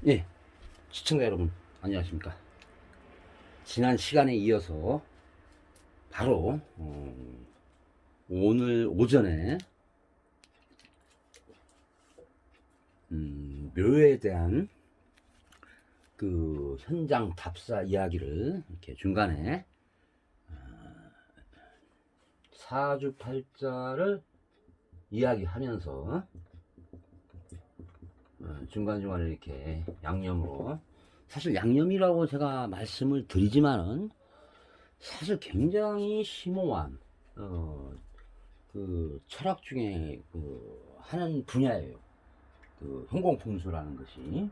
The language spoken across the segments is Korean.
예, 시청자 여러분, 안녕하십니까. 지난 시간에 이어서 바로 오늘 오전에 묘에 대한 그 현장 답사 이야기를 이렇게 중간에 사주팔자를 이야기하면서 중간중간에 이렇게 양념으로, 사실 양념이라고 제가 말씀을 드리지만은 사실 굉장히 심오한 그 철학 중에 그 하는 분야예요. 그 형공풍수라는 것이.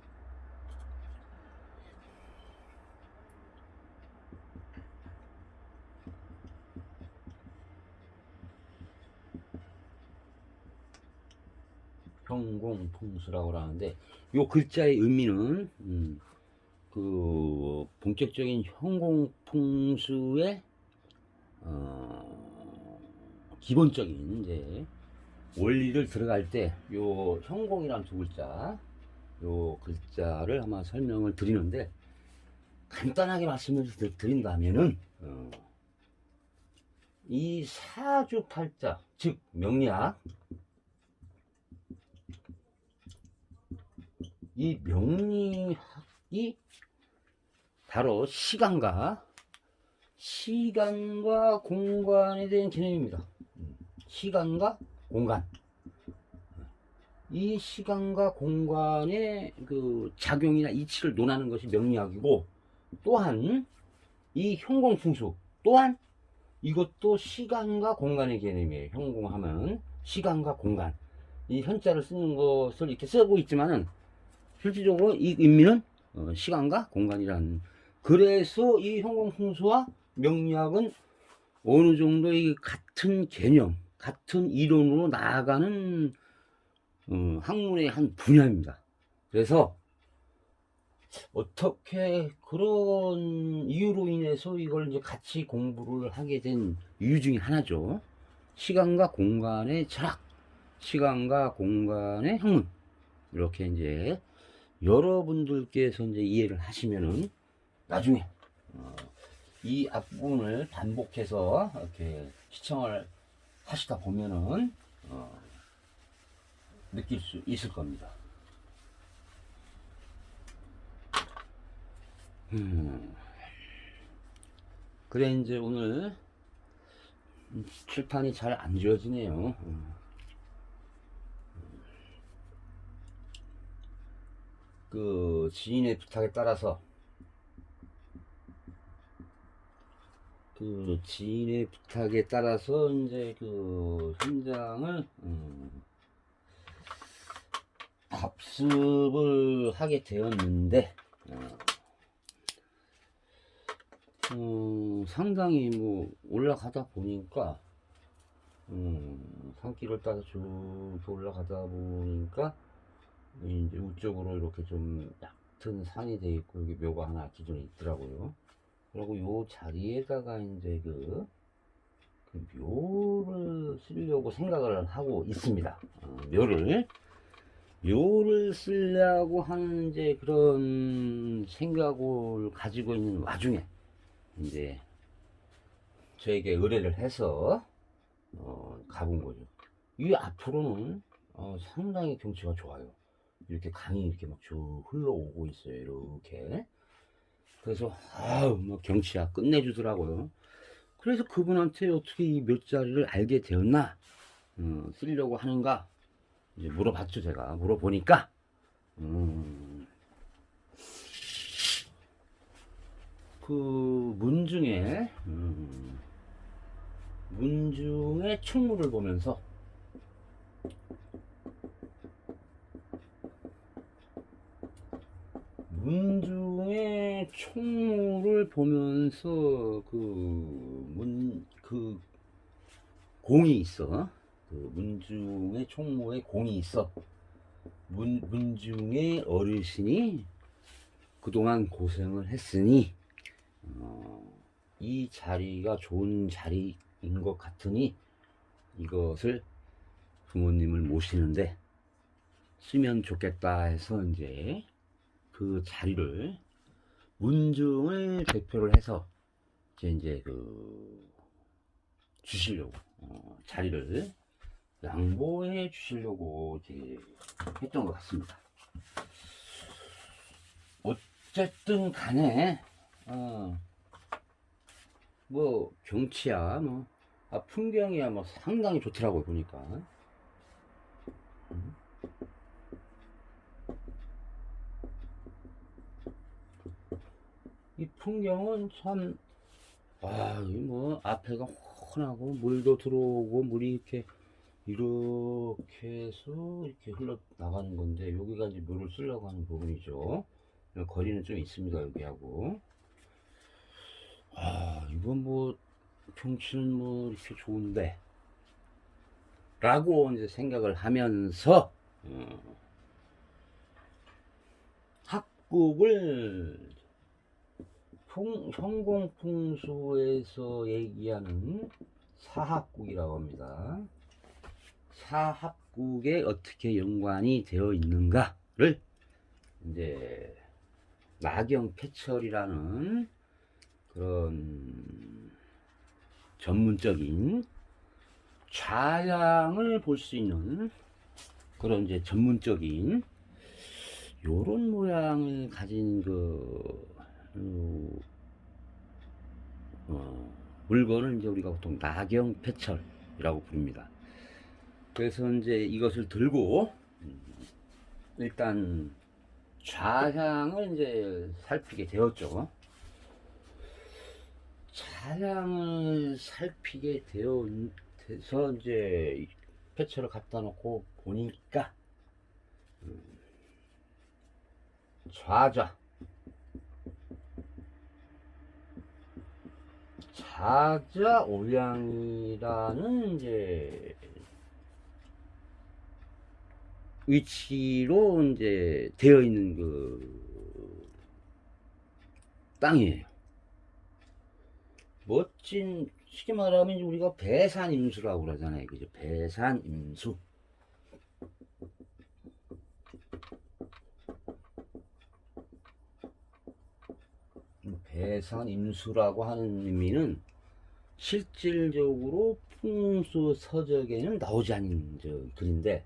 형공풍수라고 하는데, 요 글자의 의미는 그 본격적인 형공풍수의 기본적인 이제 원리를 들어갈 때 요 형공이란 두 글자, 요 글자를 아마 설명을 드리는데, 간단하게 말씀을 드린다면은 이 사주팔자, 즉 명리학, 이 명리학이 바로 시간과 공간에 대한 개념입니다. 시간과 공간. 이 시간과 공간의 그 작용이나 이치를 논하는 것이 명리학이고, 또한 이 형공풍수 또한 이것도 시간과 공간의 개념이에요. 형공하면 시간과 공간. 이 현자를 쓰는 것을 이렇게 쓰고 있지만은 실질적으로 이 의미는 시간과 공간이라는. 그래서 이 형공풍수와 명리학은 어느 정도 이 같은 개념, 같은 이론으로 나아가는 학문의 한 분야입니다. 그래서 어떻게 그런 이유로 인해서 이걸 이제 같이 공부를 하게 된 이유 중에 하나죠. 시간과 공간의 철학, 시간과 공간의 학문. 이렇게 이제 여러분들께서 이제 이해를 하시면은 나중에 이 앞부분을 반복해서 이렇게 시청을 하시다 보면은 느낄 수 있을 겁니다. 그래 이제 오늘 칠판이 잘 안 지워지네요. 그 지인의 부탁에 따라서 이제 그 현장을 답습을 하게 되었는데, 상당히 뭐 올라가다 보니까 산길을 따라 쭉 올라가다 보니까 이제 우쪽으로 이렇게 좀 얕은 산이 되어 있고, 여기 묘가 하나 기존에 있더라고요. 그리고 요 자리에다가 이제 그 묘를 쓰려고 생각을 하고 있습니다. 묘를 쓰려고 하는 이제 그런 생각을 가지고 있는 와중에 이제 저에게 의뢰를 해서 가본 거죠. 이 앞으로는 상당히 경치가 좋아요. 이렇게 강이 이렇게 막 쭉 흘러오고 있어요. 이렇게. 그래서 뭐 경치가 끝내주더라고요. 그래서 그분한테 어떻게 이 몇 자리를 알게 되었나, 쓰려고 하는가 이제 물어봤죠. 제가 물어보니까 그 문중의 충무를 보면서 그 공이 있어. 그 문중의 총무에 공이 있어. 문중의 어르신이 그동안 고생을 했으니 이 자리가 좋은 자리인 것 같으니 이것을 부모님을 모시는데 쓰면 좋겠다 해서 이제 그 자리를 문중을 대표를 해서 이제 주시려고 자리를 양보해 주시려고 이제 했던 것 같습니다. 어쨌든 간에 뭐 경치야 풍경이야 상당히 좋더라고요 보니까. 이 풍경은 참, 앞에가 훤하고, 물도 들어오고, 물이 이렇게 해서, 이렇게 흘러나가는 건데, 여기가 이제 물을 쓰려고 하는 부분이죠. 거리는 좀 있습니다, 여기하고. 이건 경치는 이렇게 좋은데, 라고 이제 생각을 하면서, 합국을 현공풍수에서 얘기하는 사합국이라고 합니다. 사합국에 어떻게 연관이 되어 있는가를 이제 나경패철이라는 그런 전문적인 좌양을 볼 수 있는 그런 이제 전문적인 요런 모양을 가진 물건을 이제 우리가 보통 나경패철이라고 부릅니다. 그래서 이제 이것을 들고 일단 좌향을 이제 살피게 되었죠. 좌향을 살피게 돼서 이제 패철을 갖다 놓고 보니까 좌좌 오양이라는 이제 위치로 이제 되어 있는 땅이에요. 멋진, 쉽게 말하면 이제 우리가 배산임수라고 그러잖아요. 그죠? 배산임수. 배산임수라고 하는 의미는 실질적으로 풍수 서적에는 나오지 않는 글인데,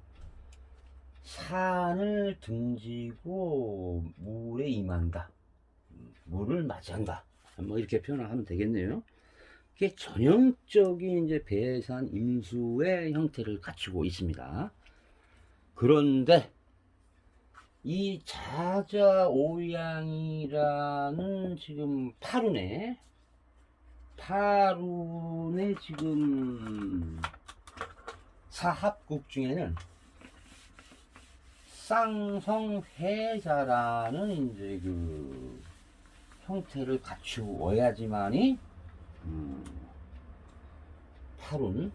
산을 등지고 물에 임한다, 물을 맞이한다, 이렇게 표현을 하면 되겠네요. 이게 전형적인 이제 배산임수의 형태를 갖추고 있습니다. 그런데 이 자자오양이라는 지금 파룬의 지금 사합국 중에는 쌍성회자라는 이제 형태를 갖추어야지만이 파룬의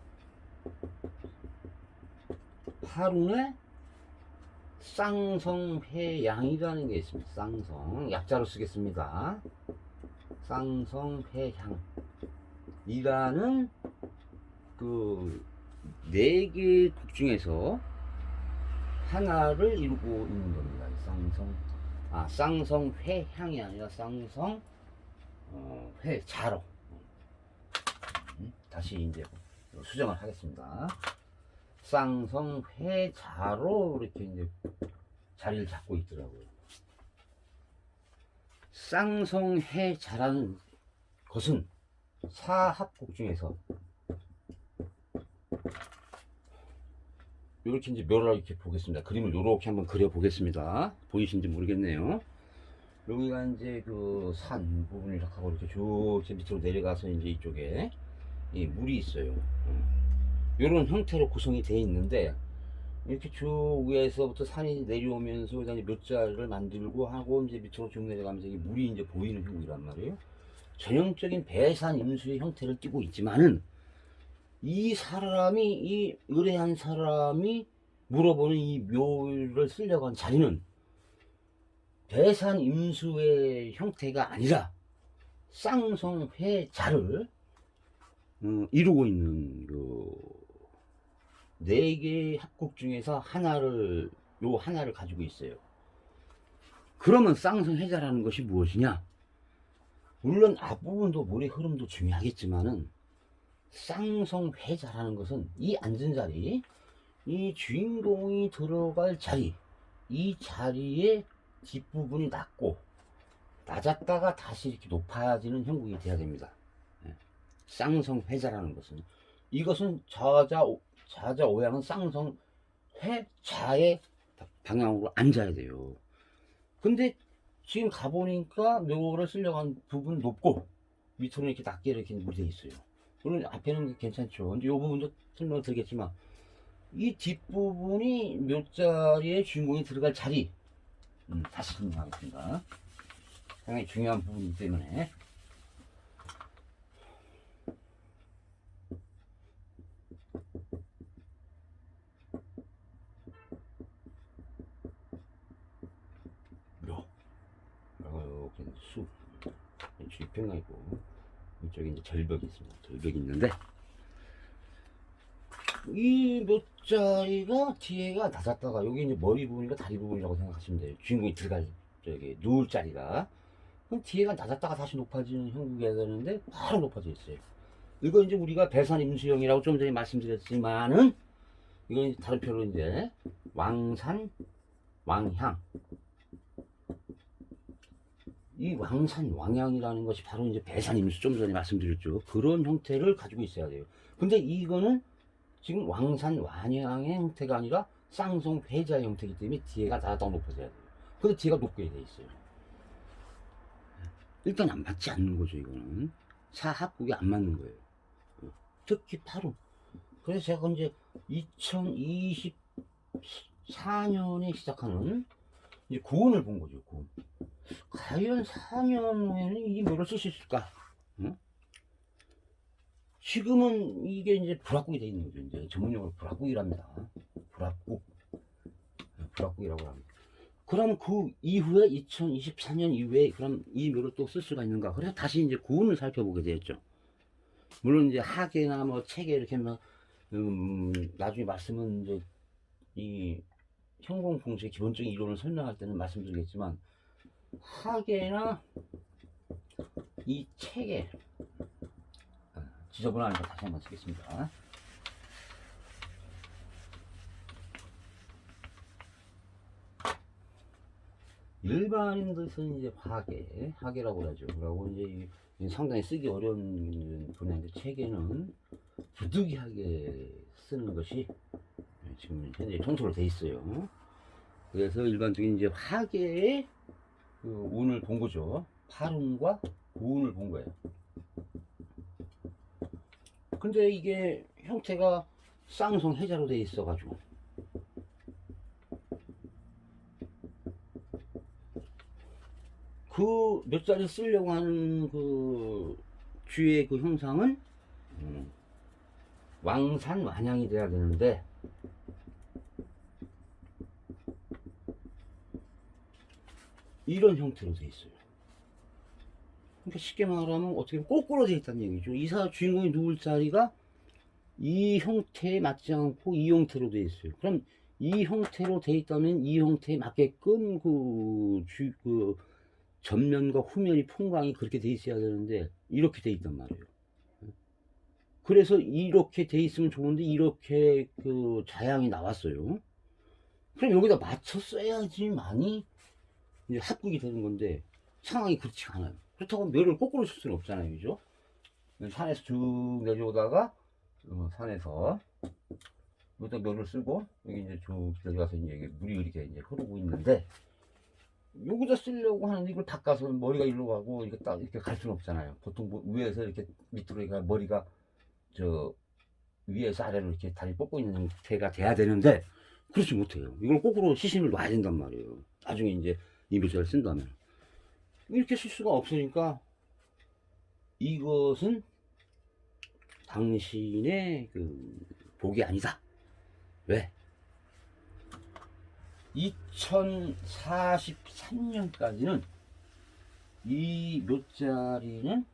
쌍성회양이라는 게 있습니다. 쌍성, 약자로 쓰겠습니다. 쌍성회향이라는 네 개의 국 중에서 하나를 이루고 있는 겁니다. 쌍성회향이 아니라 쌍성회자로. 다시 이제 수정을 하겠습니다. 쌍성회자로 이렇게 이제 자리를 잡고 있더라고요. 쌍성회자라는 것은 사합국 중에서 이렇게 이제 묘를 이렇게 보겠습니다. 그림을 이렇게 한번 그려 보겠습니다. 보이신지 모르겠네요. 여기가 이제 산 부분을 이렇게 하고 이렇게 쭉 밑으로 내려가서 이제 이쪽에 물이 있어요. 이런 형태로 구성이 되어 있는데, 이렇게 쭉 위에서부터 산이 내려오면서 그다음에 몇 자를 만들고 하고 이제 밑으로 쭉 내려가면서 이게 물이 이제 보이는 형이란 말이에요. 전형적인 배산임수의 형태를 띠고 있지만은, 이 의뢰한 사람이 물어보는 이 묘를 쓰려고 한 자리는 배산임수의 형태가 아니라 쌍성회자를 이루고 있는 네 개의 합국 중에서 하나를 가지고 있어요. 그러면 쌍성회자라는 것이 무엇이냐? 물론 앞부분도 물의 흐름도 중요하겠지만은 쌍성회자라는 것은 이 앉은 자리, 이 주인공이 들어갈 자리, 이 자리의 뒷부분이 낮고 낮았다가 다시 이렇게 높아지는 형국이 돼야 됩니다. 쌍성회자라는 것은, 이것은 좌자 오양은 쌍성회자의 방향으로 앉아야 돼요. 근데 지금 가보니까 묘를 쓰려고 한 부분 높고 밑으로 이렇게 낮게 이렇게 무리되어 있어요. 물론 앞에는 괜찮죠. 이제 이 부분도 설명을 드리겠지만 이 뒷부분이 묘자리의 주인공이 들어갈 자리, 다시 설명하겠습니다. 상당히 중요한 부분이기 때문에. 이렇게 수, 주입평가 있고 이쪽에 이제 절벽이 있습니다. 절벽이 있는데 이 묘자리가 뒤에가 낮았다가 여기 이제 머리 부분이가 다리 부분이라고 생각하시면 돼요. 주인공이 들어갈 저기 누울 자리가. 그럼 뒤에가 낮았다가 다시 높아지는 형국이어야 되는데 바로 높아져 있어요. 이거 이제 우리가 배산 임수형이라고 좀 전에 말씀드렸지만은 이건 다른 표로 이제 왕산 왕향, 이 왕산 왕향이라는 것이 바로 이제 배산 임수, 좀 전에 말씀드렸죠. 그런 형태를 가지고 있어야 돼요. 근데 이거는 지금 왕산 왕향의 형태가 아니라 쌍성 회자의 형태이기 때문에 뒤에가 낮았다가 높아져야 돼요. 근데 뒤에가 높게 돼 있어요. 일단 안 맞지 않는 거죠. 이거는 사합국이 안 맞는 거예요. 특히 바로 그래서 제가 이제 2024년에 시작하는 이제 고운을 본 거죠. 고운. 과연 4년 후에는 이 묘를 쓸 수 있을까? 응? 지금은 이게 이제 불합국이 되어 있는 거죠. 이제 전문용어로 불합국이랍니다. 불합국이라고 합니다. 그럼 그 이후에 2024년 이후에 그럼 이 묘를 또 쓸 수가 있는가? 그래서 다시 이제 고운을 살펴보게 되었죠. 물론 이제 학계나 뭐 책에 이렇게 막 나중에 말씀은 이제 이 현공풍수의 기본적인 이론을 설명할 때는 말씀드리겠지만 학계나 이 책에 지저분한 거 다시 한번 쓰겠습니다. 일반인들 쓰는 이제 하계라고 하죠. 그러고 이제 상당히 쓰기 어려운 분야인데 책에는 부득이하게 쓰는 것이 지금 현재 통수로 돼 있어요. 그래서 일반적인 이제 하계의 그 운을 본 거죠. 팔운과 고운을 본 거예요. 근데 이게 형태가 쌍성회자로 돼 있어가지고 그 몇 자리 쓰려고 하는 그 주의 그 형상은 왕산 완양이 돼야 되는데 이런 형태로 돼 있어요. 그러니까 쉽게 말하면 어떻게 보면 거꾸로 돼 있다는 얘기죠. 이사 주인공이 누울 자리가 이 형태에 맞지 않고 이 형태로 돼 있어요. 그럼 이 형태로 돼 있다면 이 형태에 맞게끔 그 전면과 후면이 풍광이 그렇게 돼 있어야 되는데 이렇게 돼 있단 말이에요. 그래서 이렇게 돼 있으면 좋은데 이렇게 그 자양이 나왔어요. 그럼 여기다 맞춰 써야지만이 이제 합국이 되는 건데 상황이 그렇지 않아요. 그렇다고 묘를 거꾸로 쓸 수는 없잖아요. 그죠? 산에서 쭉 내려오다가 산에서 여기다 묘를 쓰고 여기 이제 쭉 내려가서 이제 물이 이렇게 이제 흐르고 있는데 여기다 쓰려고 하는데 이걸 닦아서 머리가 일로 가고 이렇게 딱 이렇게 갈 수는 없잖아요. 보통 뭐 위에서 이렇게 밑으로 이렇게 머리가 저 위에서 아래로 이렇게 다리 뻗고 있는 형태가 돼야 되는데 그렇지 못해요. 이걸 거꾸로 시신을 놔야 된단 말이에요. 나중에 이제 이 묘자를 쓴다면 이렇게 쓸 수가 없으니까 이것은 당신의 그 복이 아니다. 왜? 2043년까지는 이 묘자리는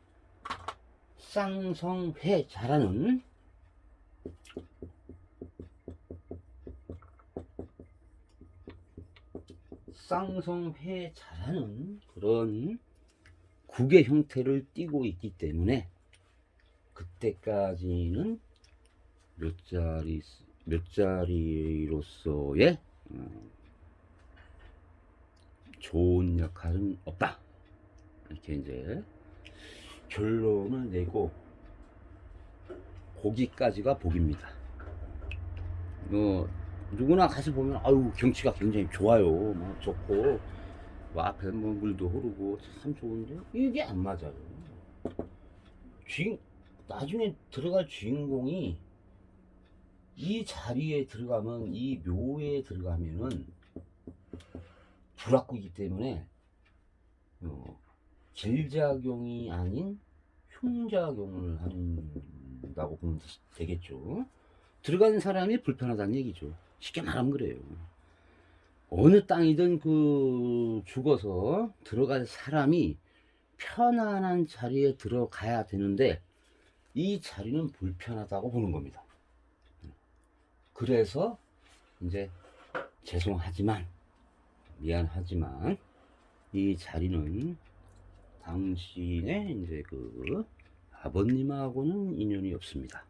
쌍성회자라는 쌍성회 잘하는 그런 국의 형태를 띠고 있기 때문에 그때까지는 몇 자리로서의 좋은 역할은 없다. 이렇게 이제 결론을 내고 거기까지가 복입니다. 누구나 가서 보면 아유 경치가 굉장히 좋아요, 뭐 좋고 뭐 앞에 뭐 물도 흐르고 참 좋은데 이게 안 맞아요. 나중에 들어갈 주인공이 이 자리에 들어가면, 이 묘에 들어가면은 불합구이기 때문에 질작용이 아닌 흉작용을 한다고 보면 되겠죠. 들어가는 사람이 불편하다는 얘기죠. 쉽게 말하면 그래요. 어느 땅이든 죽어서 들어갈 사람이 편안한 자리에 들어가야 되는데 이 자리는 불편하다고 보는 겁니다. 그래서 이제 죄송하지만 미안하지만 이 자리는 당신의 이제 아버님하고는 인연이 없습니다.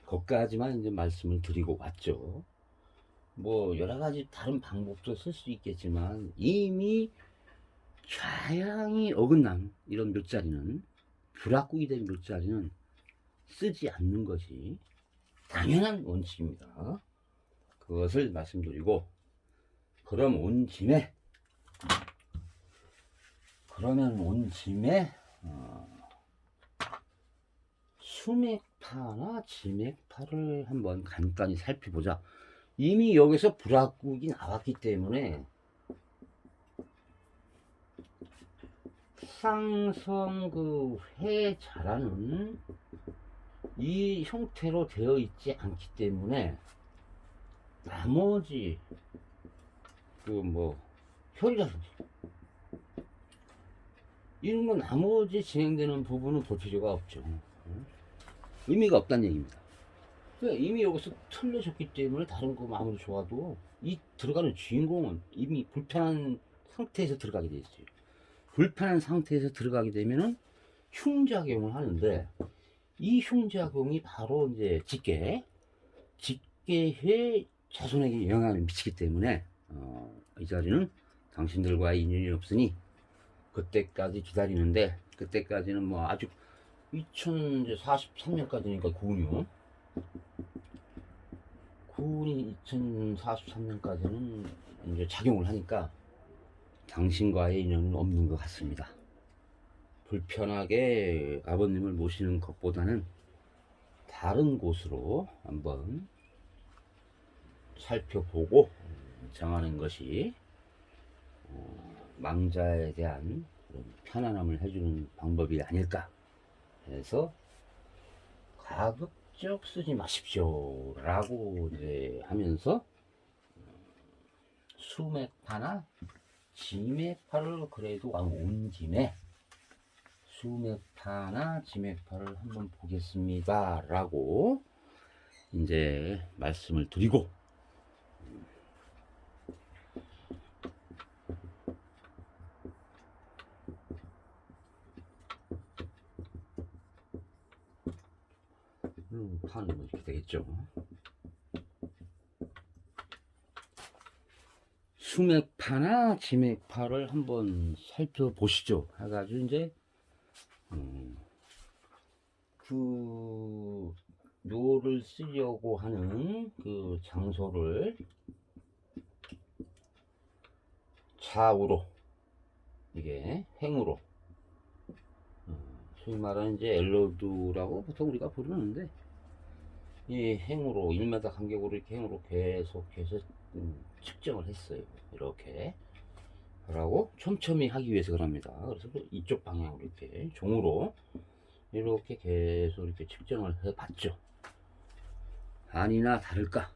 거기까지만 이제 말씀을 드리고 왔죠. 뭐 여러 가지 다른 방법도 쓸 수 있겠지만 이미 좌양이 어긋난 이런 묘자리는, 불합국이 된 묘자리는 쓰지 않는 것이 당연한 원칙입니다. 그것을 말씀드리고, 그러면 온 짐에 수맥파나 지맥파를 한번 간단히 살펴보자. 이미 여기서 불합국이 나왔기 때문에 쌍성 회자라는 이 형태로 되어 있지 않기 때문에 나머지 혈이라든지 이런 거 나머지 진행되는 부분은 볼 필요가 없죠. 의미가 없다는 얘기입니다. 그러니까 이미 여기서 틀려졌기 때문에 다른 거 아무리 좋아도 이 들어가는 주인공은 이미 불편한 상태에서 들어가게 돼 있어요. 불편한 상태에서 들어가게 되면은 흉작용을 하는데, 이 흉작용이 바로 이제 직계의 자손에게 영향을 미치기 때문에 이 자리는 당신들과 인연이 없으니 그때까지 기다리는데, 그때까지는 뭐 아직 2043년까지니까 구운이 2043년까지는 이제 작용을 하니까 당신과의 인연은 없는 것 같습니다. 불편하게 아버님을 모시는 것보다는 다른 곳으로 한번 살펴보고 정하는 것이 망자에 대한 그런 편안함을 해주는 방법이 아닐까 해서, 가급적 쓰지 마십시오 라고 이제 하면서 수맥파나 지맥파를 그래도 온 김에 수맥파나 지맥파를 한번 보겠습니다 라고 이제 말씀을 드리고, 파는 뭐 이렇게 되겠죠. 수맥파나 지맥파를 한번 살펴보시죠 해가지고 이제 묘를 쓰려고 하는 그 장소를 좌우로, 이게 행으로, 소위 말하는 이제 엘로드라고 보통 우리가 부르는데, 이 행으로 1m 간격으로 이렇게 행으로 계속해서 측정을 했어요. 이렇게 라고 촘촘히 하기 위해서 그럽니다. 그래서 이쪽 방향으로 이렇게 종으로 이렇게 계속 이렇게 측정을 해 봤죠. 아니나 다를까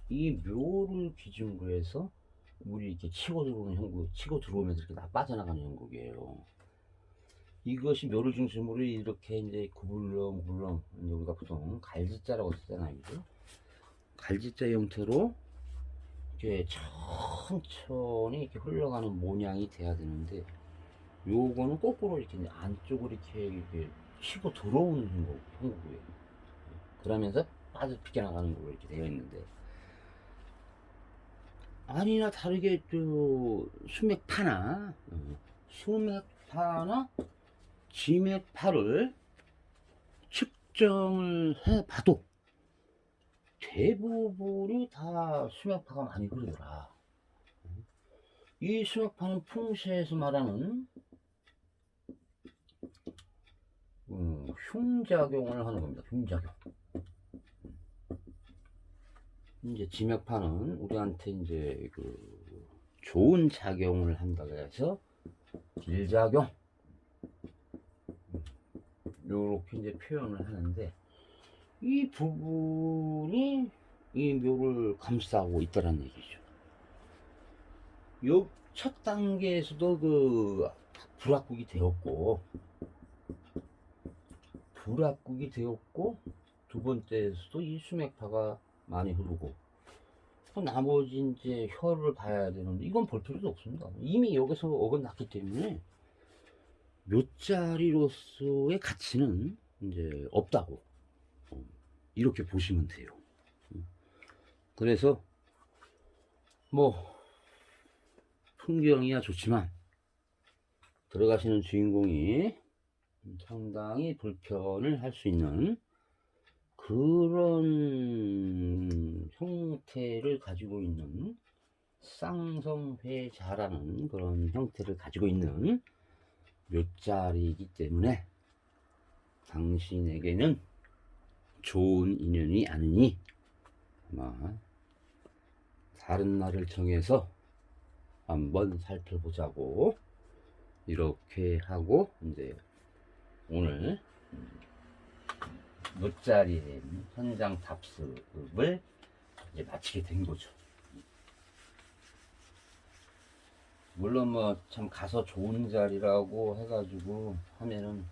이 묘를 기준으로 해서 물이 이렇게 치고 들어오는 형국, 치고 들어오면서 이렇게 다 빠져나가는 형국이에요. 이것이 묘를 중심으로 이렇게 이제 구불렁구불렁, 우리가 보통 갈지자라고 쓰잖아요. 그죠? 갈지자 형태로 이렇게 천천히 이렇게 흘러가는 모양이 돼야 되는데, 요거는 거꾸로 이렇게 이제 안쪽으로 이렇게 치고 들어오는 형국이에요. 그러면서 빠져 비껴나가는 걸로 이렇게 되어 있는데, 아니나 다르게 수맥파나 지맥파를 측정을 해봐도 대부분이 다 수맥파가 많이 흐르더라. 이 수맥파는 풍시에서 말하는 흉작용을 하는 겁니다. 흉작용. 이제 지맥파는 우리한테 이제 좋은 작용을 한다고 해서 길작용, 요렇게 이제 표현을 하는데, 이 부분이 이 묘를 감싸고 있다는 얘기죠. 요 첫 단계에서도 불합국이 되었고, 두 번째에서도 이 수맥파가 많이 흐르고, 나머지 이제 혀를 봐야 되는데, 이건 볼 필요도 없습니다. 이미 여기서 어긋났기 때문에 묘자리로서의 가치는 이제 없다고 이렇게 보시면 돼요. 그래서 뭐 풍경이야 좋지만 들어가시는 주인공이 상당히 불편을 할 수 있는 그런 형태를 가지고 있는, 쌍성회자라는 그런 형태를 가지고 있는 묘자리이기 때문에 당신에게는 좋은 인연이 아니니 아마 다른 날을 정해서 한번 살펴보자고 이렇게 하고, 이제 오늘 묘자리의 현장 답습을 이제 마치게 된 거죠. 물론 뭐 참 가서 좋은 자리라고 해가지고 하면은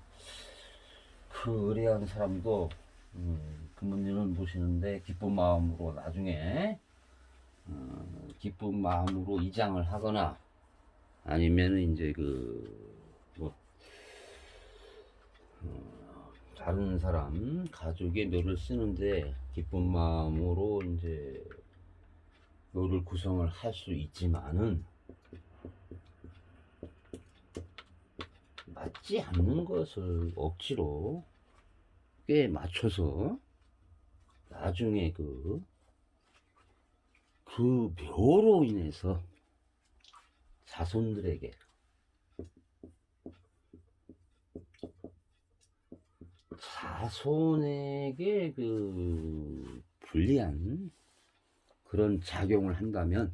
그 의뢰한 사람도 부모님은 보시는데 기쁜 마음으로 나중에 기쁜 마음으로 이장을 하거나, 아니면은 이제 다른 사람 가족의 묘를 쓰는데 기쁜 마음으로 이제 묘를 구성을 할 수 있지만은, 맞지 않는 것을 억지로 꽤 맞춰서 나중에 그 묘로 인해서 자손들에게 불리한 그런 작용을 한다면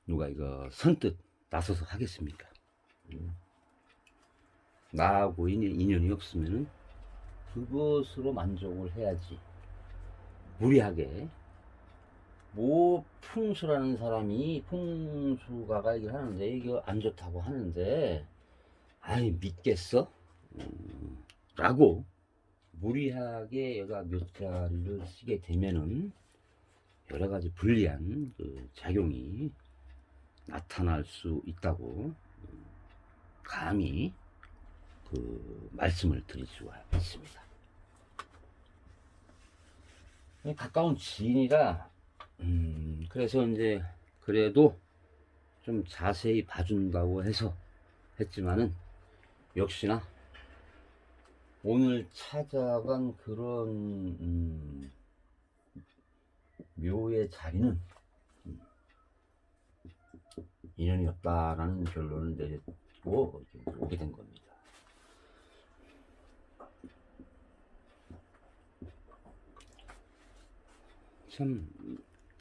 누가 이거 선뜻 나서서 하겠습니까? 나하고 인연이 없으면은 그것으로 만족을 해야지. 무리하게 풍수라는 사람이 풍수가가 얘기를 하는데 이거 안 좋다고 하는데, 아이 믿겠어? 라고 무리하게 얘가 묘자리를 쓰게 되면은 여러 가지 불리한 작용이 나타날 수 있다고 감히 말씀을 드릴 수가 있습니다. 가까운 지인이라 그래서 이제 그래도 좀 자세히 봐준다고 해서 했지만은, 역시나 오늘 찾아간 그런 묘의 자리는 인연이 없다라는 결론을 내리고 오게 된 겁니다. 참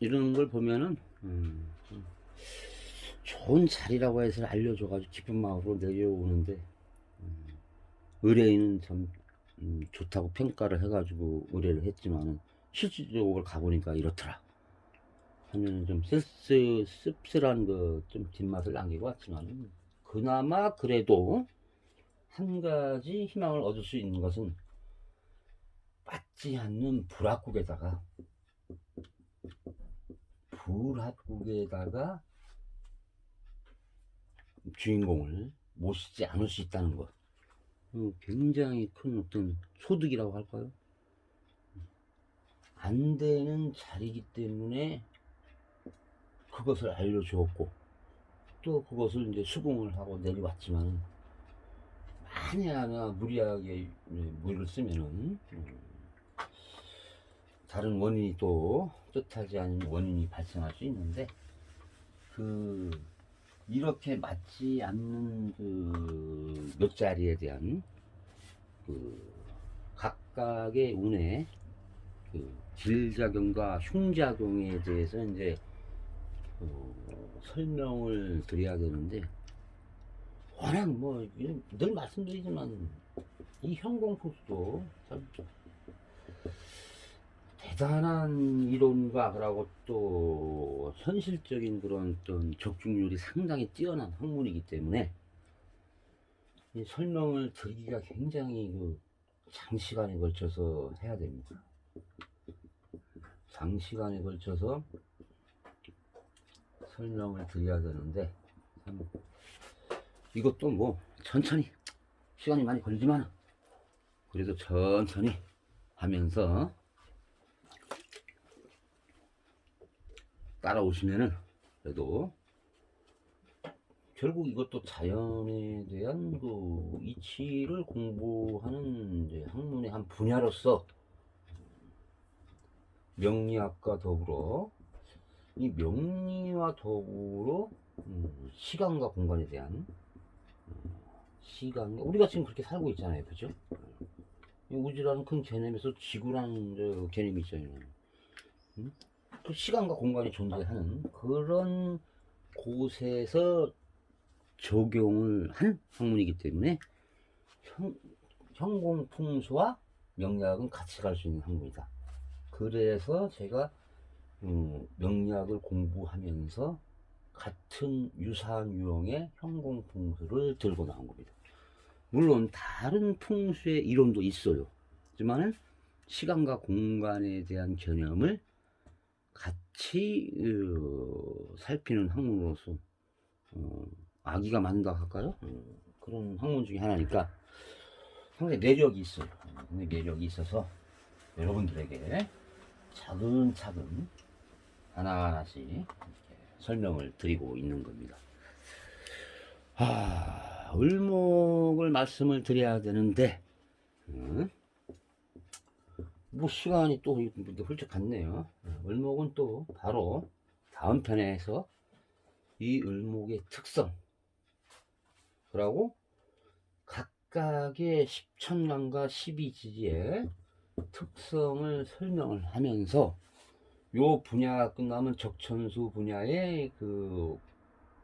이런 걸 보면은 좋은 자리라고 해서 알려줘가지고 기쁜 마음으로 내려오는데, 의뢰인은 참 좋다고 평가를 해가지고 의뢰를 했지만은 실질적으로 가보니까 이렇더라 하면 좀 씁쓸한 좀 뒷맛을 남기고 왔지만은, 그나마 그래도 한 가지 희망을 얻을 수 있는 것은 맞지 않는 불합국에다가 불합국에다가 주인공을 모시지 않을 수 있다는 것. 굉장히 큰 어떤 소득이라고 할까요? 안 되는 자리이기 때문에 그것을 알려주었고, 또 그것을 이제 수긍을 하고 내려왔지만, 만에 하나 무리하게 무리를 쓰면은 다른 원인이 또 뜻하지 않은 원인이 발생할 수 있는데, 이렇게 맞지 않는 몇 자리에 대한 각각의 운의 질작용과 흉작용에 대해서 이제 설명을 드려야 되는데, 워낙 늘 말씀드리지만 이 현공포수도 참 대단한 이론가라고 또 현실적인 그런 어떤 적중률이 상당히 뛰어난 학문이기 때문에 이 설명을 드리기가 굉장히 장시간에 걸쳐서 해야 됩니다. 장시간에 걸쳐서 설명을 드려야 되는데, 참 이것도 천천히 시간이 많이 걸리지만 그래도 천천히 하면서 따라오시면은 그래도 결국 이것도 자연에 대한 이치를 공부하는 이제 학문의 한 분야로서 명리학과 더불어 이 명리와 더불어 시간과 공간에 대한 시간, 우리가 지금 그렇게 살고 있잖아요, 그죠? 우주라는 큰 개념에서 지구라는 개념이 있잖아요. 그 시간과 공간이 존재하는 그런 곳에서 적용을 한 학문이기 때문에 현공풍수와 명리학은 같이 갈 수 있는 학문이다. 그래서 제가 명리학을 공부하면서 같은 유사한 유형의 현공풍수를 들고 나온 겁니다. 물론 다른 풍수의 이론도 있어요. 하지만은 시간과 공간에 대한 개념을 같이 살피는 학문으로서 아기가 맞는다 할까요? 그런 학문 중에 하나니까 상당히 매력이 있어요. 매력이 있어서 여러분들에게 차근차근 하나하나씩 설명을 드리고 있는 겁니다. 을목을 말씀을 드려야 되는데 시간이 또 훌쩍 갔네요. 을목은 또 바로 다음 편에서 이 을목의 특성, 그리고 각각의 10천간과 12지지의 특성을 설명을 하면서 요 분야가 끝나면 적천수 분야의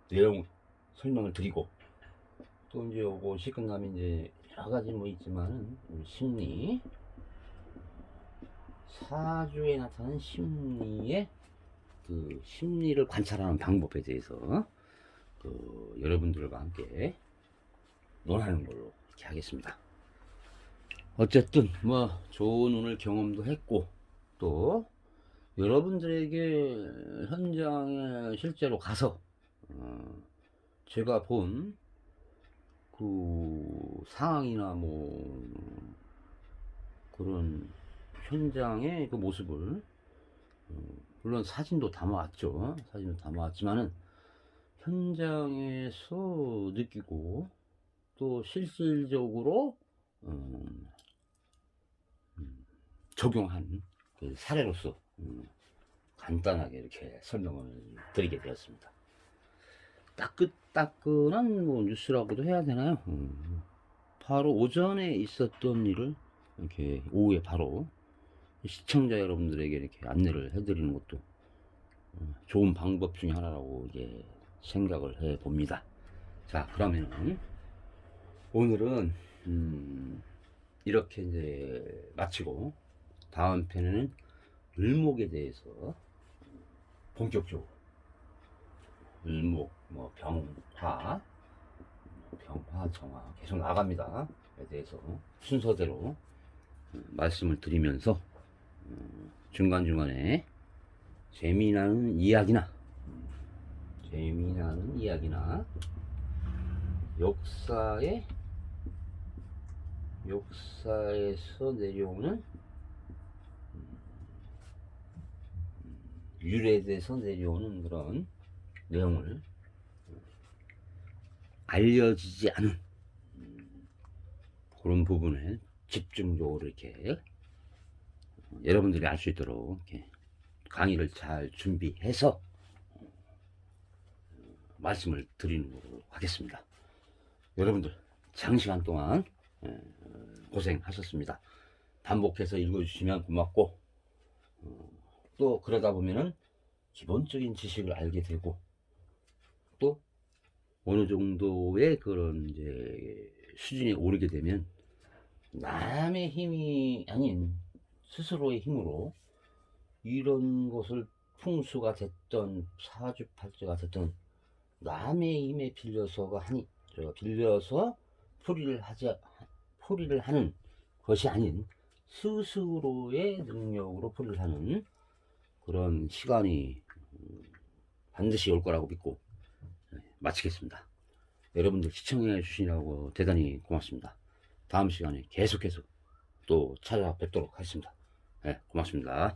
내용 설명을 드리고, 또 이제 요것이 끝나면 이제 여러 가지 있지만은 심리, 사주에 나타나는 심리의 심리를 관찰하는 방법에 대해서 여러분들과 함께 논하는 걸로 이렇게 하겠습니다. 어쨌든 좋은 오늘 경험도 했고, 또 여러분들에게 현장에 실제로 가서 제가 본 상황이나 그런 현장의 모습을 물론 사진도 담아왔죠. 사진도 담아왔지만은 현장에서 느끼고 또 실질적으로 적용한 사례로서 간단하게 이렇게 설명을 드리게 되었습니다. 따끈따끈한 뉴스라고도 해야 되나요? 바로 오전에 있었던 일을 이렇게 오후에 바로 시청자 여러분들에게 이렇게 안내를 해드리는 것도 좋은 방법 중에 하나라고 생각을 해 봅니다. 자, 그러면 오늘은 이렇게 이제 마치고 다음 편에는 을목에 대해서 본격적으로 을목, 병화, 정화 계속 나갑니다.에 대해서 순서대로 말씀을 드리면서 중간중간에 재미나는 이야기나 역사에서 내려오는 유래돼서 내려오는 그런 내용을 알려지지 않은 그런 부분에 집중적으로 이렇게 여러분들이 알 수 있도록 이렇게 강의를 잘 준비해서 말씀을 드리는 걸로 하겠습니다. 여러분들 장시간 동안 고생하셨습니다. 반복해서 읽어주시면 고맙고, 또 그러다 보면은 기본적인 지식을 알게 되고, 또 어느 정도의 그런 이제 수준에 오르게 되면 남의 힘이 아닌 스스로의 힘으로 이런 것을 풍수가 됐던 사주팔자가 됐던 남의 힘에 빌려서 풀이를 하는 것이 아닌 스스로의 능력으로 풀이를 하는 그런 시간이 반드시 올 거라고 믿고 마치겠습니다. 여러분들 시청해 주시라고 대단히 고맙습니다. 다음 시간에 계속해서 또 찾아뵙도록 하겠습니다. 네, 고맙습니다.